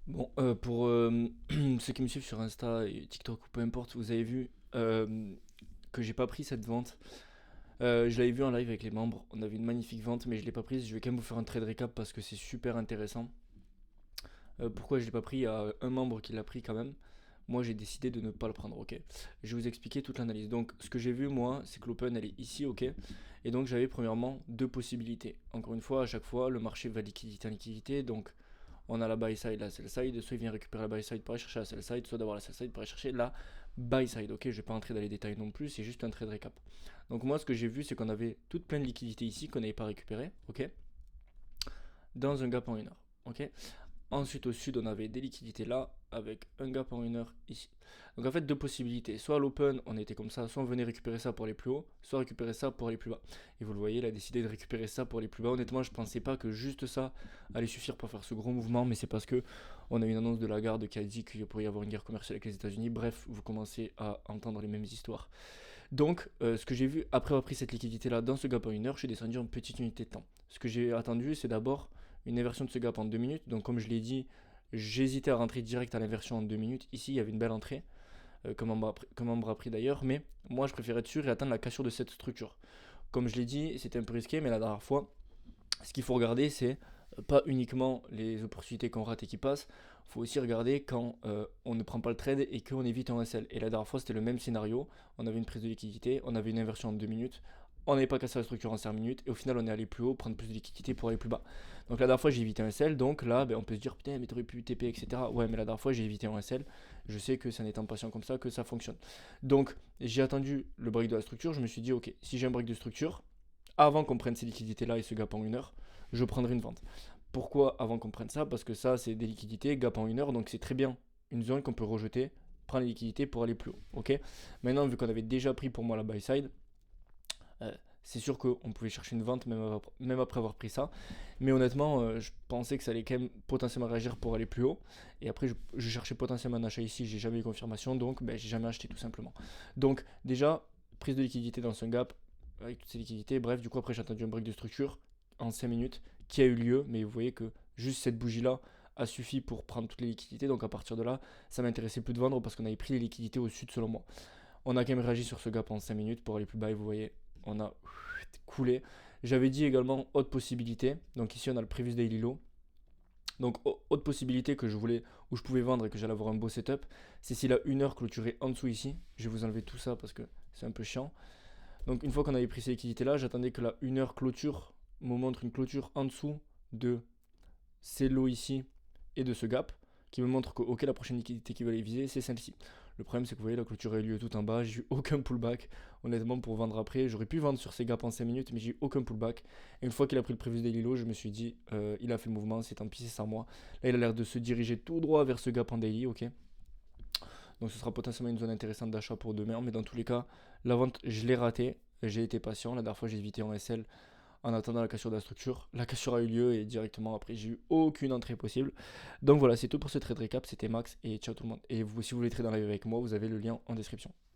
Bon, pour ceux qui me suivent sur Insta et TikTok ou peu importe, vous avez vu que j'ai pas pris cette vente. Je l'avais vu en live avec les membres, on avait une magnifique vente, mais je l'ai pas prise. Je vais quand même vous faire un trade récap parce que c'est super intéressant. Pourquoi je l'ai pas pris? Il y a un membre qui l'a pris quand même. Moi, j'ai décidé de ne pas le prendre, ok. Je vais vous expliquer toute l'analyse. Donc, ce que j'ai vu, moi, c'est que l'open, elle est ici, ok. Et donc, j'avais premièrement deux possibilités. Encore une fois, à chaque fois, le marché va liquidité en liquidité. Donc, on a la buy side, la sell side. Soit il vient récupérer la buy side pour aller chercher la sell side, soit d'avoir la sell side pour aller chercher la buy side, ok. Je vais pas entrer dans les détails non plus, c'est juste un trade récap. Donc, moi, ce que j'ai vu, c'est qu'on avait toute pleine liquidité ici qu'on n'avait pas récupéré, ok. Dans un gap en 1 heure, ok. Ensuite, au sud, on avait des liquidités là, avec un gap en 1 heure ici. Donc en fait, deux possibilités. Soit à l'open, on était comme ça, soit on venait récupérer ça pour aller plus haut, soit récupérer ça pour aller plus bas. Et vous le voyez, il a décidé de récupérer ça pour aller plus bas. Honnêtement, je pensais pas que juste ça allait suffire pour faire ce gros mouvement, mais c'est parce que on a une annonce de Lagarde qui a dit qu'il pourrait y avoir une guerre commerciale avec les États-Unis. Bref, vous commencez à entendre les mêmes histoires. Donc, ce que j'ai vu après avoir pris cette liquidité là dans ce gap en 1 heure, je suis descendu en petite unité de temps. Ce que j'ai attendu, c'est d'abord une inversion de ce gap en 2 minutes. Donc, comme je l'ai dit, j'hésitais à rentrer direct à l'inversion en 2 minutes. Ici, il y avait une belle entrée, comme on m'aura pris d'ailleurs, mais moi, je préférais être sûr et attendre la cassure de cette structure. Comme je l'ai dit, c'était un peu risqué, mais la dernière fois, ce qu'il faut regarder, c'est pas uniquement les opportunités qu'on rate et qui passent, il faut aussi regarder quand on ne prend pas le trade et qu'on évite un SL. Et la dernière fois, c'était le même scénario. On avait une prise de liquidité, on avait une inversion en 2 minutes, on n'avait pas cassé la structure en 5 minutes, et au final, on est allé plus haut, prendre plus de liquidité pour aller plus bas. Donc la dernière fois, j'ai évité un SL, donc là, ben, on peut se dire, putain, mais t'aurais pu TP, etc. Ouais, mais la dernière fois, j'ai évité un SL. Je sais que c'est en étant patient comme ça que ça fonctionne. Donc, j'ai attendu le break de la structure, je me suis dit, ok, si j'ai un break de structure, avant qu'on prenne ces liquidités-là et ce gap en 1 heure, je prendrai une vente. Pourquoi avant qu'on prenne ça? Parce que ça, c'est des liquidités, gap en 1 heure, donc c'est très bien une zone qu'on peut rejeter, prendre les liquidités pour aller plus haut. Ok. Maintenant, vu qu'on avait déjà pris pour moi la buy side, euh, c'est sûr qu'on pouvait chercher une vente même après avoir pris ça. Mais honnêtement, je pensais que ça allait quand même potentiellement réagir pour aller plus haut. Et après, je cherchais potentiellement un achat ici, j'ai jamais eu confirmation, donc ben, j'ai jamais acheté tout simplement. Donc déjà, prise de liquidité dans ce gap, avec toutes ces liquidités. Bref, du coup, après, j'ai attendu un break de structure en 5 minutes qui a eu lieu. Mais vous voyez que juste cette bougie-là a suffi pour prendre toutes les liquidités. Donc à partir de là, ça m'intéressait plus de vendre parce qu'on avait pris les liquidités au sud selon moi. On a quand même réagi sur ce gap en 5 minutes pour aller plus bas. Et vous voyez, on a coulé. J'avais dit également autre possibilité. Donc ici, on a le previous daily low. Donc autre possibilité que je voulais, où je pouvais vendre et que j'allais avoir un beau setup, c'est si la 1 heure clôturait en dessous ici. Je vais vous enlever tout ça parce que c'est un peu chiant. Donc une fois qu'on avait pris ces liquidités là, j'attendais que la 1 heure clôture me montre une clôture en dessous de ces lots ici et de ce gap qui me montre que ok, la prochaine liquidité qui va les viser c'est celle-ci. Le problème c'est que vous voyez la clôture a eu lieu tout en bas, j'ai eu aucun pullback. Honnêtement pour vendre après, j'aurais pu vendre sur ces gaps en 5 minutes mais j'ai eu aucun pullback. Et une fois qu'il a pris le previous daily low, je me suis dit il a fait le mouvement, c'est tant pis, c'est sans moi. Là il a l'air de se diriger tout droit vers ce gap en daily, ok. Donc ce sera potentiellement une zone intéressante d'achat pour demain. Mais dans tous les cas, la vente, je l'ai ratée. J'ai été patient. La dernière fois, j'ai évité en SL en attendant la cassure de la structure. La cassure a eu lieu et directement après, j'ai eu aucune entrée possible. Donc voilà, c'est tout pour ce trade récap. C'était Max et ciao tout le monde. Et vous, si vous voulez trader en live avec moi, vous avez le lien en description.